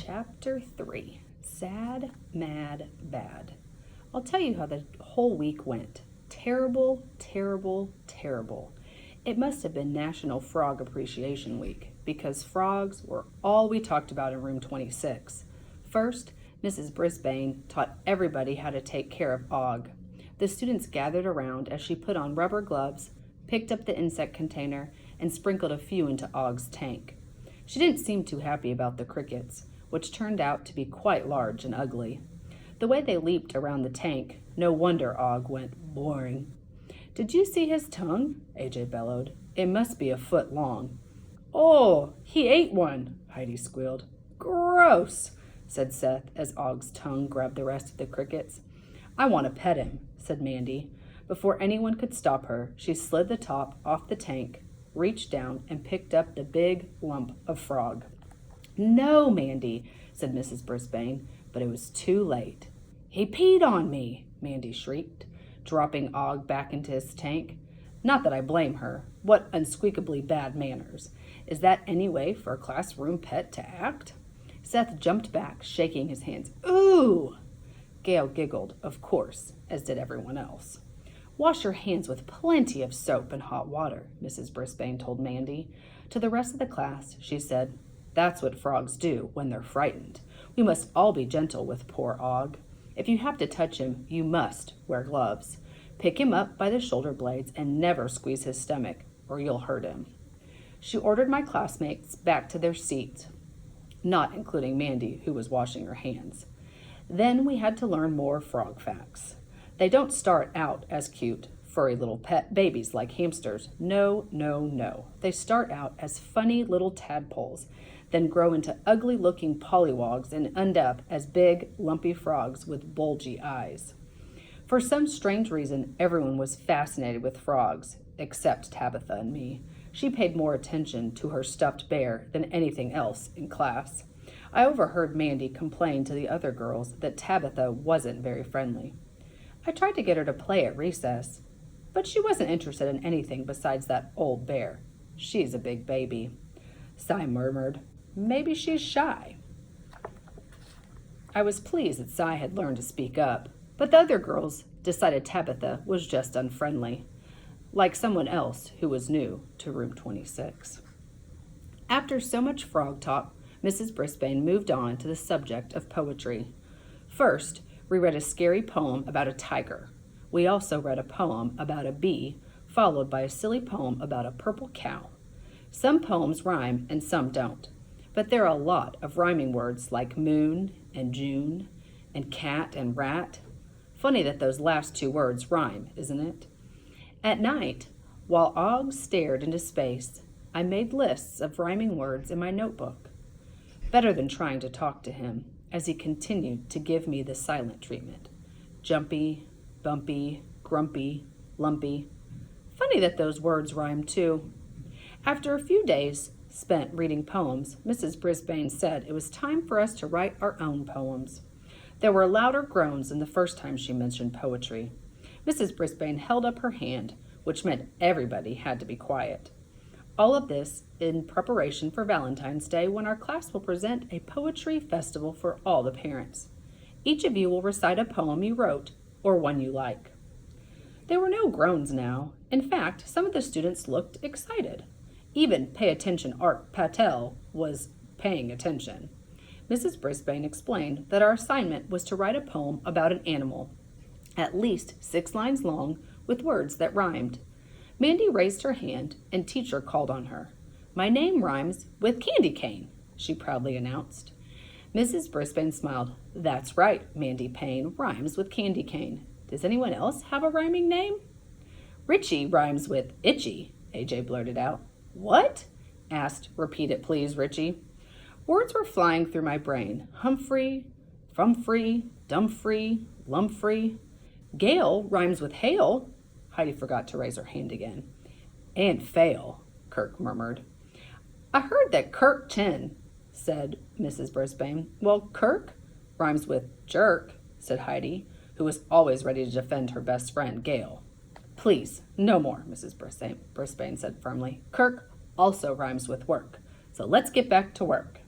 Chapter 3, Sad, Mad, Bad. I'll tell you how the whole week went. Terrible, terrible, terrible. It must have been National Frog Appreciation Week, because frogs were all we talked about in room 26. First, Mrs. Brisbane taught everybody how to take care of Og. The students gathered around as she put on rubber gloves, picked up the insect container, and sprinkled a few into Og's tank. She didn't seem too happy about the crickets, which turned out to be quite large and ugly. The way they leaped around the tank, no wonder Og went boring. "Did you see his tongue?" AJ bellowed. "It must be a foot long." "Oh, he ate one," Heidi squealed. "Gross," said Seth as Og's tongue grabbed the rest of the crickets. "I want to pet him," said Mandy. Before anyone could stop her, she slid the top off the tank, reached down, and picked up the big lump of frog. "No, Mandy," said Mrs. Brisbane, but it was too late. "He peed on me," Mandy shrieked, dropping Og back into his tank. Not that I blame her. What unsqueakably bad manners. Is that any way for a classroom pet to act? Seth jumped back, shaking his hands. "Ooh!" Gail giggled, of course, as did everyone else. "Wash your hands with plenty of soap and hot water," Mrs. Brisbane told Mandy. To the rest of the class, she said, "That's what frogs do when they're frightened. We must all be gentle with poor Og. If you have to touch him, you must wear gloves. Pick him up by the shoulder blades and never squeeze his stomach, or you'll hurt him." She ordered my classmates back to their seats, not including Mandy, who was washing her hands. Then we had to learn more frog facts. They don't start out as cute, furry little pet babies like hamsters. No, no, no. They start out as funny little tadpoles, then grow into ugly-looking pollywogs and end up as big, lumpy frogs with bulgy eyes. For some strange reason, everyone was fascinated with frogs, except Tabitha and me. She paid more attention to her stuffed bear than anything else in class. I overheard Mandy complain to the other girls that Tabitha wasn't very friendly. I tried to get her to play at recess, but she wasn't interested in anything besides that old bear. She's a big baby. Cy murmured, "Maybe she's shy." I was pleased that Cy had learned to speak up, but the other girls decided Tabitha was just unfriendly, like someone else who was new to room 26. After so much frog talk, Mrs. Brisbane moved on to the subject of poetry. First, we read a scary poem about a tiger. We also read a poem about a bee, followed by a silly poem about a purple cow. Some poems rhyme and some don't, but there are a lot of rhyming words like moon and June and cat and rat. Funny that those last two words rhyme, isn't it? At night, while Og stared into space, I made lists of rhyming words in my notebook. Better than trying to talk to him, as he continued to give me the silent treatment. Jumpy, bumpy, grumpy, lumpy. Funny that those words rhyme too. After a few days spent reading poems, Mrs. Brisbane said it was time for us to write our own poems. There were louder groans than the first time she mentioned poetry. Mrs. Brisbane held up her hand, which meant everybody had to be quiet. All of this in preparation for Valentine's Day, when our class will present a poetry festival for all the parents. Each of you will recite a poem you wrote or one you like. There were no groans now. In fact, some of the students looked excited. Even Pay Attention Art Patel was paying attention. Mrs. Brisbane explained that our assignment was to write a poem about an animal, at least 6 lines long, with words that rhymed. Mandy raised her hand, and teacher called on her. "My name rhymes with candy cane," she proudly announced. Mrs. Brisbane smiled. "That's right, Mandy Payne rhymes with candy cane. Does anyone else have a rhyming name?" "Richie rhymes with itchy," AJ blurted out. "What?" asked "Repeat it, please, Richie." Words were flying through my brain. Humphrey, Fumfrey, Dumfrey, Lumfrey. "Gale rhymes with hail." Heidi forgot to raise her hand again. "And fail," Kirk murmured. "I heard that Kirk Chin," said Mrs. Brisbane. "Well, Kirk rhymes with jerk," said Heidi, who was always ready to defend her best friend, Gale. "Please, no more," Mrs. Brisbane said firmly. "Kirk also rhymes with work, so let's get back to work."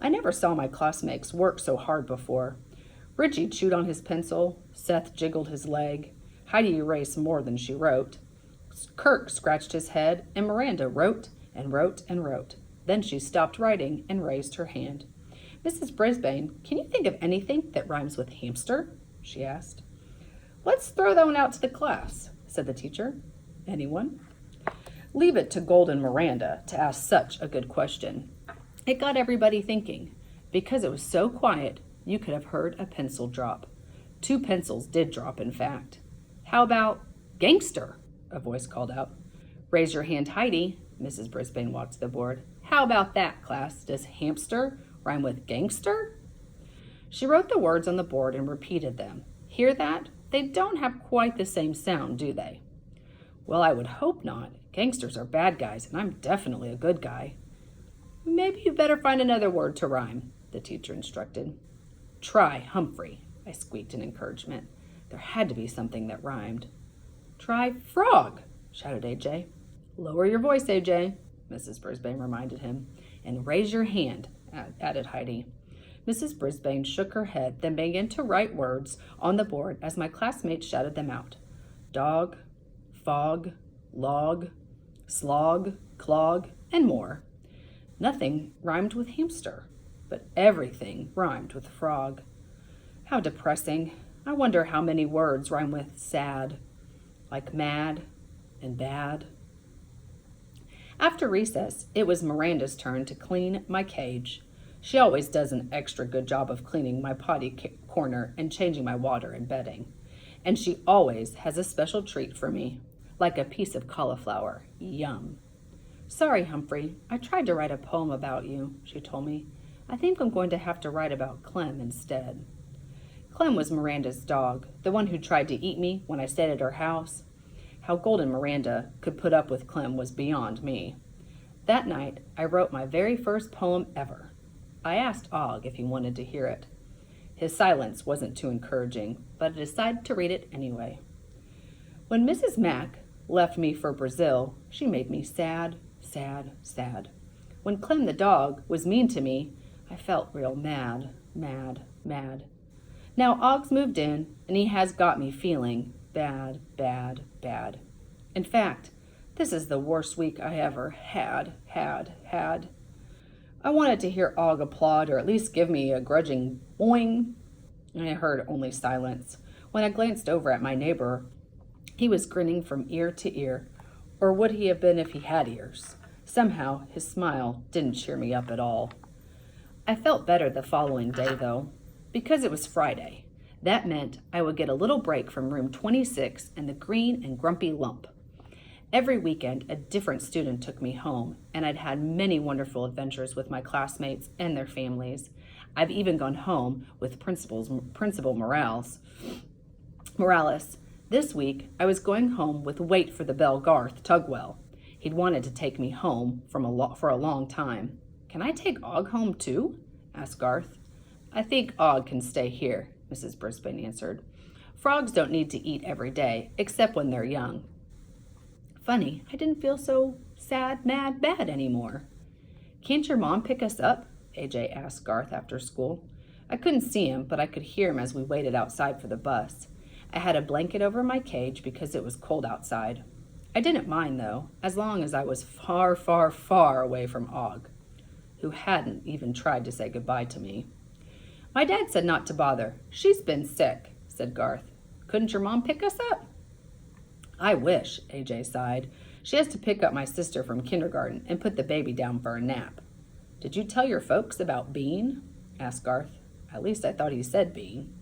I never saw my classmates work so hard before. Richie chewed on his pencil, Seth jiggled his leg, Heidi erased more than she wrote. Kirk scratched his head, and Miranda wrote and wrote and wrote. Then she stopped writing and raised her hand. Mrs. Brisbane, can you think of anything that rhymes with hamster? She asked. Let's throw that one out to the class, said the teacher. Anyone? Leave it to Golden Miranda to ask such a good question. It got everybody thinking. Because it was so quiet, you could have heard a pencil drop. 2 pencils did drop, in fact. How about gangster? A voice called out. Raise your hand, Heidi. Mrs. Brisbane walked to the board. How about that, class? Does hamster rhyme with gangster? She wrote the words on the board and repeated them. Hear that? They don't have quite the same sound, do they? Well, I would hope not. Gangsters are bad guys, and I'm definitely a good guy. Maybe you better find another word to rhyme, the teacher instructed. Try Humphrey, I squeaked in encouragement. There had to be something that rhymed. Try frog, shouted AJ. Lower your voice, AJ, Mrs. Brisbane reminded him. And raise your hand, added Heidi. Mrs. Brisbane shook her head, then began to write words on the board as my classmates shouted them out. Dog, fog, log, slog, clog, and more. Nothing rhymed with hamster, but everything rhymed with frog. How depressing. I wonder how many words rhyme with sad, like mad and bad. After recess, it was Miranda's turn to clean my cage. She always does an extra good job of cleaning my potty corner and changing my water and bedding. And she always has a special treat for me, like a piece of cauliflower. Yum. Sorry, Humphrey, I tried to write a poem about you, she told me. I think I'm going to have to write about Clem instead. Clem was Miranda's dog, the one who tried to eat me when I stayed at her house. How Golden Miranda could put up with Clem was beyond me. That night, I wrote my very first poem ever. I asked Og if he wanted to hear it. His silence wasn't too encouraging, but I decided to read it anyway. When Mrs. Mack left me for Brazil, she made me sad, sad, sad. When Clem the dog was mean to me, I felt real mad, mad, mad. Now Og's moved in, and he has got me feeling bad, bad, bad. In fact, this is the worst week I ever had. I wanted to hear Og applaud or at least give me a grudging boing. I heard only silence. When I glanced over at my neighbor, he was grinning from ear to ear. Or would he have been if he had ears? Somehow, his smile didn't cheer me up at all. I felt better the following day, though, because it was Friday. That meant I would get a little break from room 26 and the green and grumpy lump. Every weekend, a different student took me home, and I'd had many wonderful adventures with my classmates and their families. I've even gone home with Principal Morales. This week, I was going home with Wait for the Bell Garth Tugwell. He'd wanted to take me home for a long time. Can I take Og home too? Asked Garth. I think Og can stay here, Mrs. Brisbane answered. Frogs don't need to eat every day, except when they're young. Funny, I didn't feel so sad, mad, bad anymore. Can't your mom pick us up? AJ asked Garth after school. I couldn't see him, but I could hear him as we waited outside for the bus. I had a blanket over my cage because it was cold outside. I didn't mind, though, as long as I was far, far, far away from Og, who hadn't even tried to say goodbye to me. My dad said not to bother. She's been sick, said Garth. Couldn't your mom pick us up? I wish, AJ sighed. She has to pick up my sister from kindergarten and put the baby down for a nap. Did you tell your folks about Bean? Asked Garth. At least I thought he said Bean.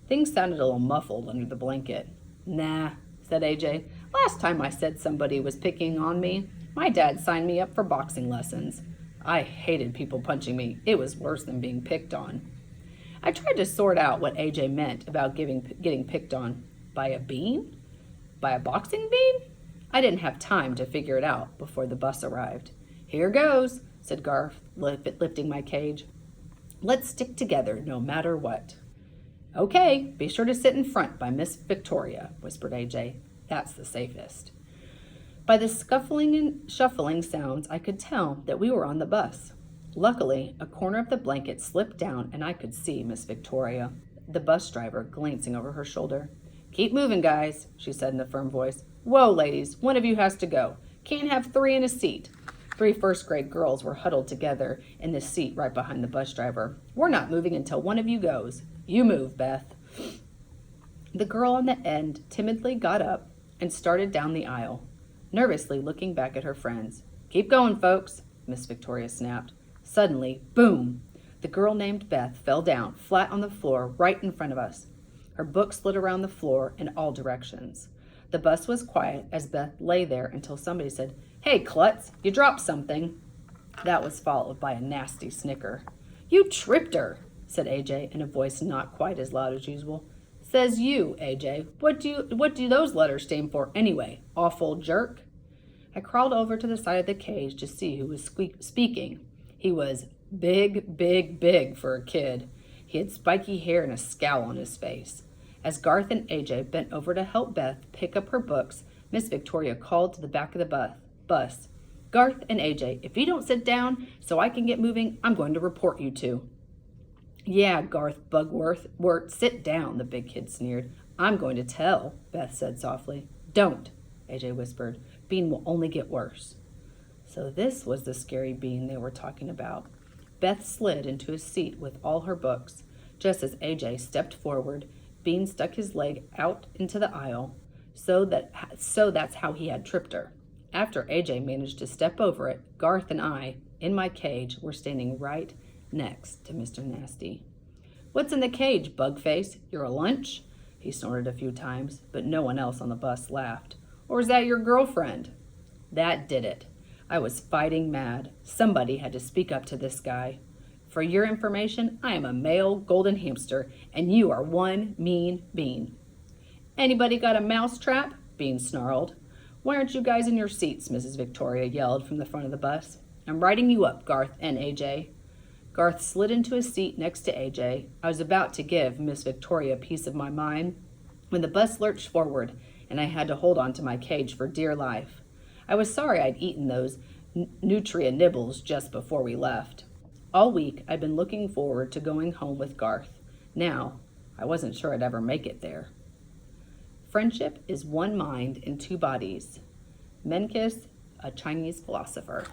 Things sounded a little muffled under the blanket. Nah, said AJ. Last time I said somebody was picking on me, my dad signed me up for boxing lessons. I hated people punching me. It was worse than being picked on. I tried to sort out what AJ meant about getting picked on. By a bean? By a boxing bean? I didn't have time to figure it out before the bus arrived. Here goes, said Garth, lifting my cage. Let's stick together no matter what. Okay, be sure to sit in front by Miss Victoria, whispered AJ. That's the safest. By the scuffling and shuffling sounds, I could tell that we were on the bus. Luckily, a corner of the blanket slipped down and I could see Miss Victoria, the bus driver, glancing over her shoulder. "Keep moving, guys," she said in a firm voice. "Whoa, ladies, one of you has to go. Can't have three in a seat." 3 first-grade girls were huddled together in the seat right behind the bus driver. "We're not moving until one of you goes. You move, Beth." The girl on the end timidly got up and started down the aisle, nervously looking back at her friends. "Keep going, folks," Miss Victoria snapped. Suddenly, boom! The girl named Beth fell down, flat on the floor, right in front of us. Her book slid around the floor in all directions. The bus was quiet as Beth lay there until somebody said, "Hey, Klutz, you dropped something." That was followed by a nasty snicker. "You tripped her," said AJ in a voice not quite as loud as usual. "Says you, AJ. What do those letters stand for anyway? Awful jerk?" I crawled over to the side of the cage to see who was speaking. He was big, big, big for a kid. He had spiky hair and a scowl on his face. As Garth and AJ bent over to help Beth pick up her books, Miss Victoria called to the back of the bus. "Garth and AJ, if you don't sit down so I can get moving, I'm going to report you two." "Yeah, Garth Bugworth, sit down," the big kid sneered. "I'm going to tell," Beth said softly. "Don't," AJ whispered. "Bean will only get worse." So this was the scary Bean they were talking about. Beth slid into his seat with all her books. Just as AJ stepped forward, Bean stuck his leg out into the aisle, so that's how he had tripped her. After AJ managed to step over it, Garth and I, in my cage, were standing right next to Mr. Nasty. "What's in the cage, Bugface? You're a lunch?" He snorted a few times, but no one else on the bus laughed. "Or is that your girlfriend?" That did it. I was fighting mad. Somebody had to speak up to this guy. "For your information, I am a male golden hamster, and you are one mean Bean." "Anybody got a mouse trap?" Bean snarled. "Why aren't you guys in your seats?" Mrs. Victoria yelled from the front of the bus. "I'm riding you up, Garth and AJ." Garth slid into his seat next to AJ. I was about to give Miss Victoria a piece of my mind when the bus lurched forward, and I had to hold on to my cage for dear life. I was sorry I'd eaten those nutria nibbles just before we left. All week, I'd been looking forward to going home with Garth. Now, I wasn't sure I'd ever make it there. Friendship is one mind in two bodies. Menkes, a Chinese philosopher.